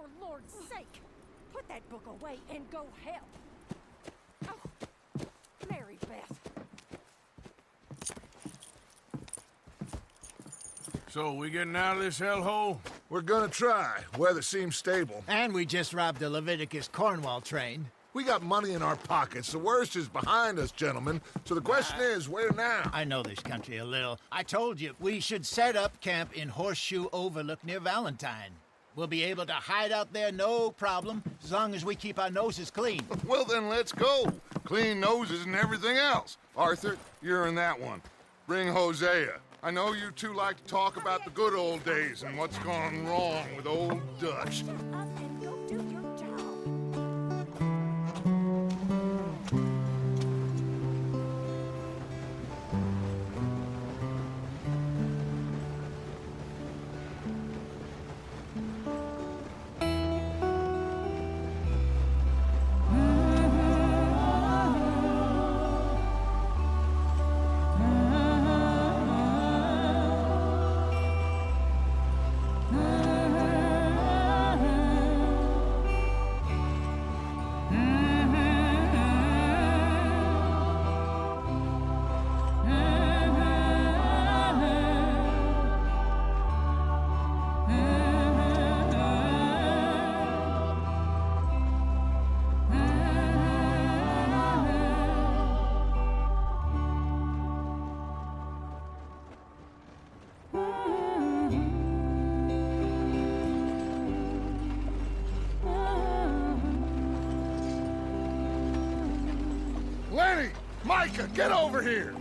for Lord's sake! Put that book away and go help! Oh, Mary Beth. So, we getting out of this hellhole? We're gonna try. Weather seems stable. And we just robbed the Leviticus Cornwall train. We got money in our pockets. The worst is behind us, gentlemen. So the question is, where now? I know this country a little. I told you, we should set up camp in Horseshoe Overlook near Valentine. We'll be able to hide out there, no problem, as long as we keep our noses clean. Well, then let's go. Clean noses and everything else. Arthur, you're in that one. Bring Hosea. I know you two like to talk about the good old days and what's gone wrong with old Dutch. Shut up and go do your job. Lenny! Micah, get over here!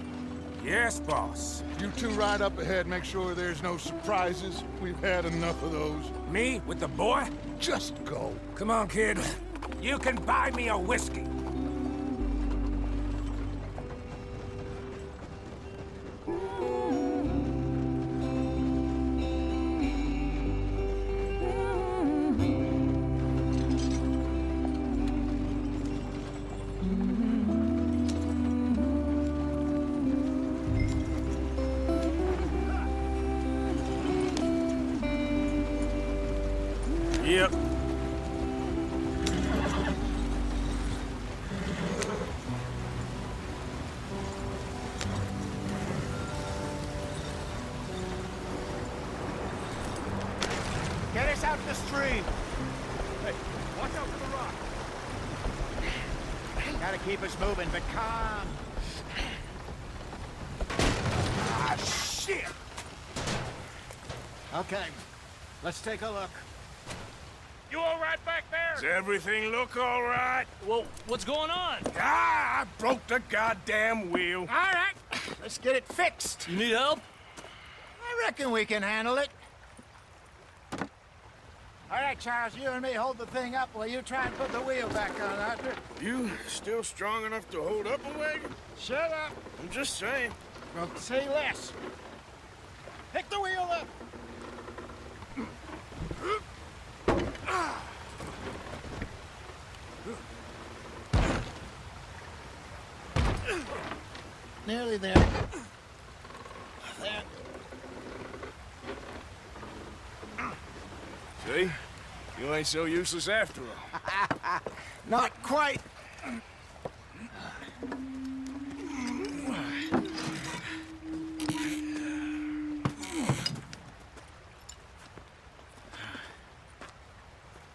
Yes, boss. You two ride up ahead, make sure there's no surprises. We've had enough of those. Me with the boy? Just go. Come on, kid. You can buy me a whiskey. Yep. Get us out the stream. Hey, watch out for the rock. Gotta keep us moving, but calm. Ah, shit! Okay, let's take a look. You all right back there? Does everything look all right? Well, what's going on? Ah, I broke the goddamn wheel. All right, let's get it fixed. You need help? I reckon we can handle it. All right, Charles, you and me hold the thing up while you try and put the wheel back on, Arthur. You still strong enough to hold up a wagon? Shut up. I'm just saying. Well, say less. Pick the wheel up. Nearly there. There. See? You ain't so useless after all. Not quite.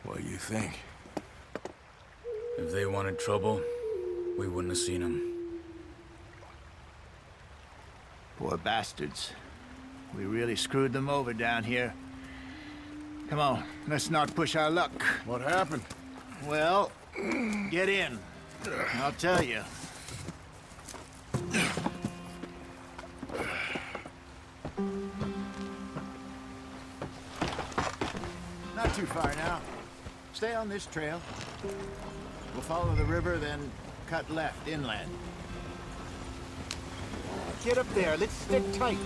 What do you think? If they wanted trouble, we wouldn't have seen them. Poor bastards. We really screwed them over down here. Come on, let's not push our luck. What happened? Well, get in. I'll tell you. Not too far now. Stay on this trail. We'll follow the river, then cut left inland. Get up there. Let's stick tight.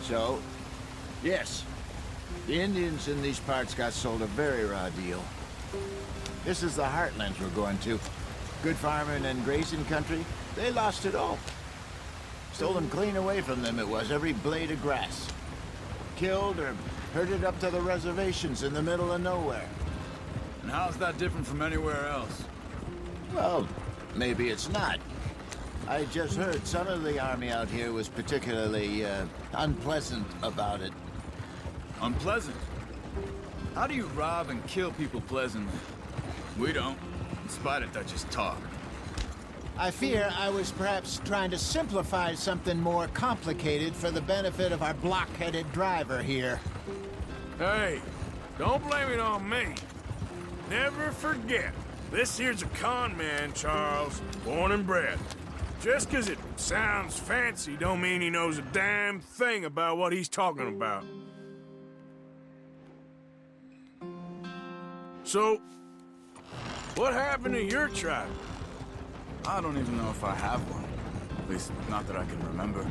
So, yes, the Indians in these parts got sold a very raw deal. This is the heartlands we're going to. Good farming and grazing country. They lost it all. Stolen clean away from them it was, every blade of grass. Killed or herded up to the reservations in the middle of nowhere. And how's that different from anywhere else? Well, maybe it's not. I just heard some of the army out here was particularly, unpleasant about it. Unpleasant? How do you rob and kill people pleasantly? We don't, in spite of Dutch's talk. I fear I was perhaps trying to simplify something more complicated for the benefit of our block-headed driver here. Hey, don't blame it on me. Never forget, this here's a con man, Charles, born and bred. Just 'cause it sounds fancy don't mean he knows a damn thing about what he's talking about. So, what happened to your tribe? I don't even know if I have one. At least, not that I can remember.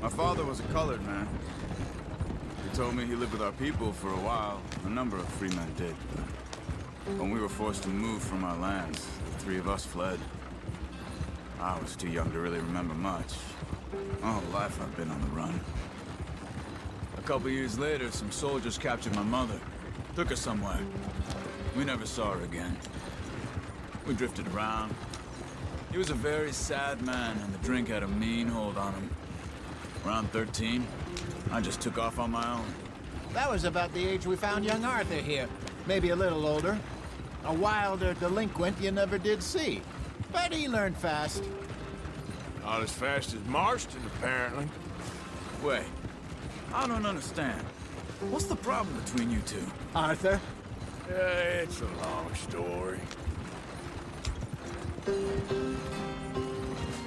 My father was a colored man. He told me he lived with our people for a while. A number of free men did. But when we were forced to move from our lands, the three of us fled. I was too young to really remember much. My whole life I've been on the run. A couple years later, some soldiers captured my mother. Took her somewhere. We never saw her again. We drifted around. He was a very sad man, and the drink had a mean hold on him. Around 13, I just took off on my own. That was about the age we found young Arthur here. Maybe a little older. A wilder delinquent you never did see. But he learned fast. Not as fast as Marston, apparently. Wait, I don't understand. What's the problem between you two? Arthur? It's a long story.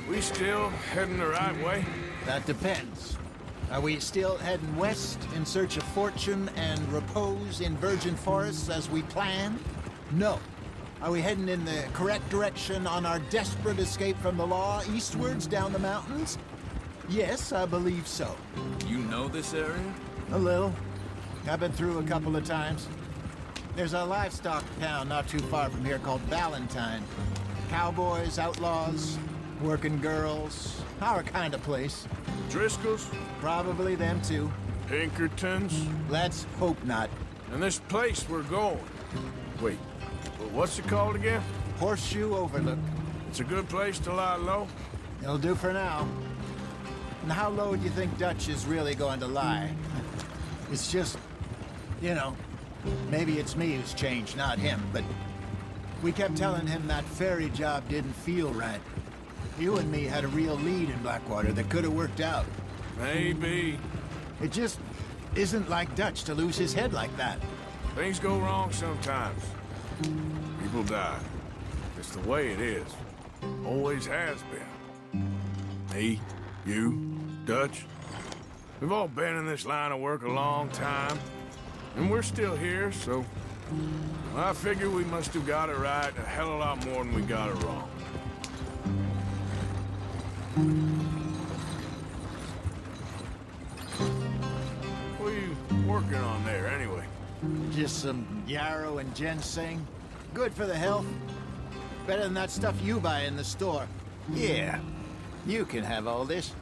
We still heading the right way? That depends. Are we still heading west in search of fortune and repose in virgin forests as we planned? No. Are we heading in the correct direction on our desperate escape from the law eastwards down the mountains? Yes, I believe so. You know this area? A little. I've been through a couple of times. There's a livestock town not too far from here called Valentine. Cowboys, outlaws, working girls, our kind of place. Driscoll's? Probably them too. Pinkertons? Let's hope not. And this place we're going. Wait, what's it called again? Horseshoe Overlook. It's a good place to lie low? It'll do for now. And how low do you think Dutch is really going to lie? It's just, you know, maybe it's me who's changed, not him, but we kept telling him that ferry job didn't feel right. You and me had a real lead in Blackwater that could have worked out. Maybe. It just isn't like Dutch to lose his head like that. Things go wrong sometimes. People die. It's the way it is. Always has been. Me, you, Dutch. We've all been in this line of work a long time. And we're still here, so... I figure we must have got it right a hell of a lot more than we got it wrong. What are you working on there, anyway? Just some yarrow and ginseng. Good for the health. Better than that stuff you buy in the store. Yeah, you can have all this.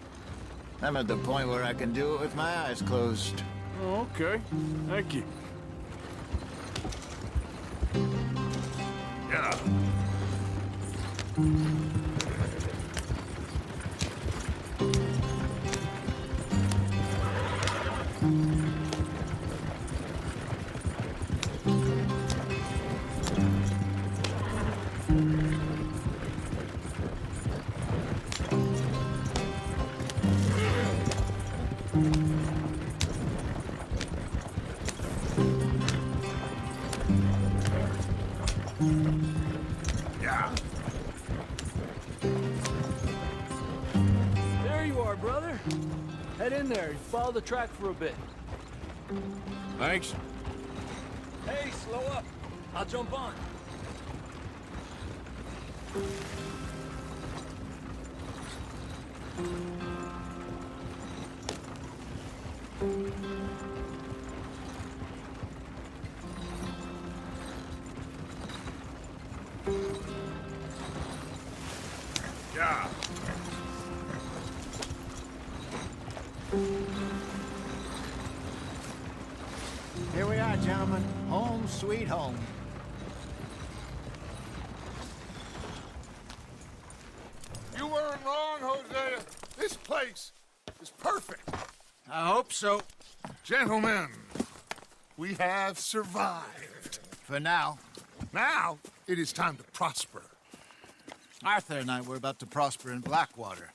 I'm at the point where I can do it with my eyes closed. Oh, okay. Thank you. Yeah. Yeah. There you are, brother. Head in there and follow the track for a bit. Thanks. Hey, slow up. I'll jump on. Yeah. Here we are, gentlemen. Home sweet home. place is perfect. I hope so. Gentlemen, we have survived. For now. Now, it is time to prosper. Arthur and I were about to prosper in Blackwater.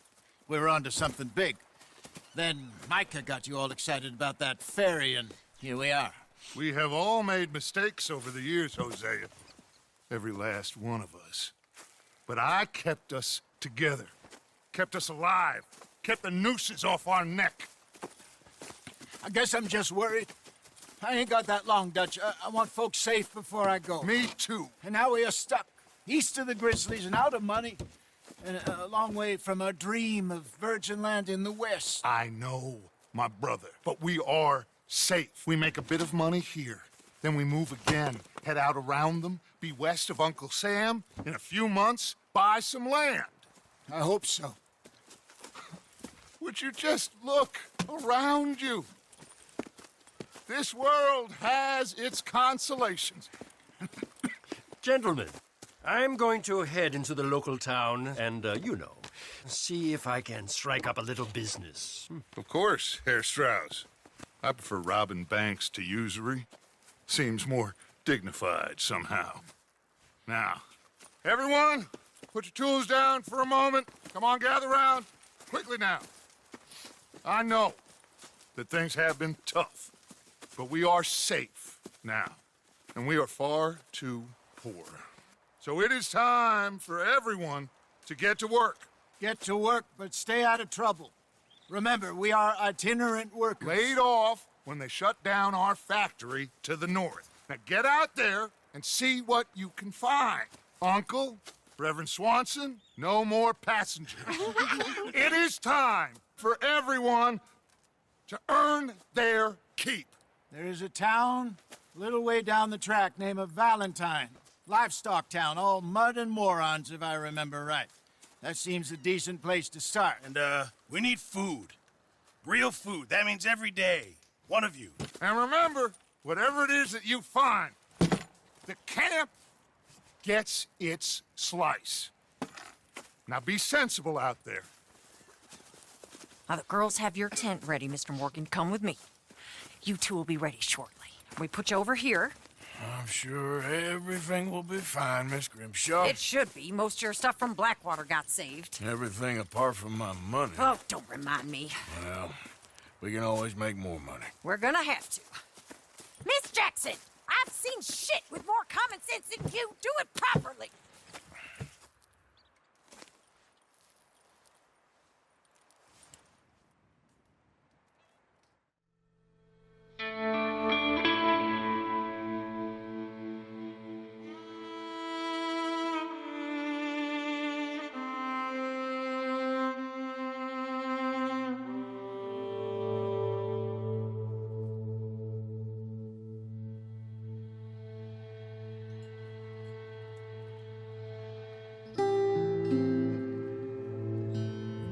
We were onto something big. Then Micah got you all excited about that ferry, and here we are. We have all made mistakes over the years, Hosea. Every last one of us. But I kept us together. Kept us alive. Kept the nooses off our neck. I guess I'm just worried. I ain't got that long, Dutch. I want folks safe before I go. Me too. And now we are stuck, east of the Grizzlies and out of money, and a long way from our dream of virgin land in the west. I know, my brother, but we are safe. We make a bit of money here. Then we move again, head out around them, be west of Uncle Sam. In a few months, buy some land. I hope so. Would you just look around you? This world has its consolations. Gentlemen, I'm going to head into the local town and, see if I can strike up a little business. Of course, Herr Strauss. I prefer robbing banks to usury. Seems more dignified somehow. Now, everyone, put your tools down for a moment. Come on, gather round. Quickly now. I know that things have been tough, but we are safe now, and we are far too poor. So it is time for everyone to get to work. Get to work, but stay out of trouble. Remember, we are itinerant workers. Laid off when they shut down our factory to the north. Now get out there and see what you can find. Uncle, Reverend Swanson, no more passengers. It is time for everyone to earn their keep. There is a town a little way down the track named Valentine. Livestock town, all mud and morons, if I remember right. That seems a decent place to start. And, we need food. Real food. That means every day. One of you. And remember, whatever it is that you find, the camp gets its slice. Now be sensible out there. Now, the girls have your tent ready, Mr. Morgan. Come with me. You two will be ready shortly. We put you over here. I'm sure everything will be fine, Miss Grimshaw. It should be. Most of your stuff from Blackwater got saved. Everything apart from my money. Oh, don't remind me. Well, we can always make more money. We're gonna have to. Miss Jackson, I've seen shit with more common sense than you. Do it properly.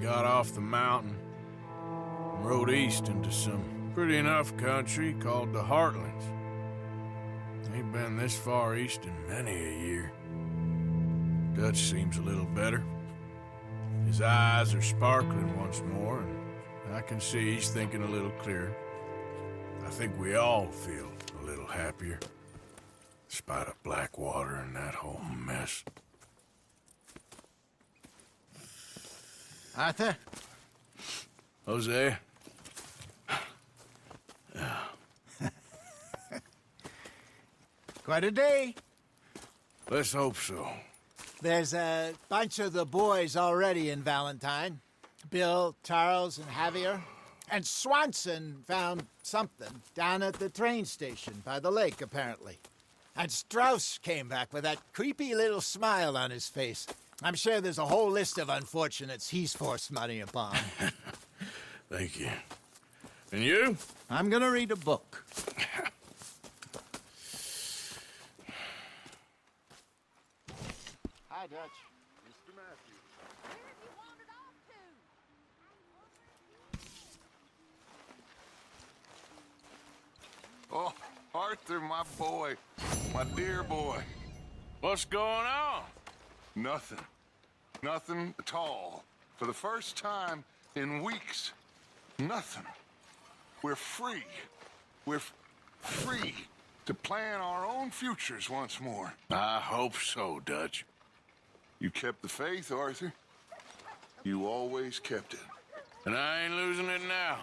Got off the mountain and rode east into some pretty enough country called the Heartlands. Ain't been this far east in many a year. Dutch seems a little better. His eyes are sparkling once more, and I can see he's thinking a little clearer. I think we all feel a little happier, despite of Blackwater and that whole mess. Arthur? Jose? Quite a day. Let's hope so. There's a bunch of the boys already in Valentine. Bill, Charles, and Javier. And Swanson found something down at the train station by the lake, apparently. And Strauss came back with that creepy little smile on his face. I'm sure there's a whole list of unfortunates he's forced money upon. Thank you. And you? I'm gonna read a book. Hi, Dutch. Mr. Matthews. Where have you wandered off to? Oh, Arthur, my boy. My dear boy. What's going on? Nothing. Nothing at all. For the first time In weeks. Nothing. We're free. We're free to plan our own futures once more. I hope so, Dutch. You kept the faith, Arthur. You always kept it. And I ain't losing it now.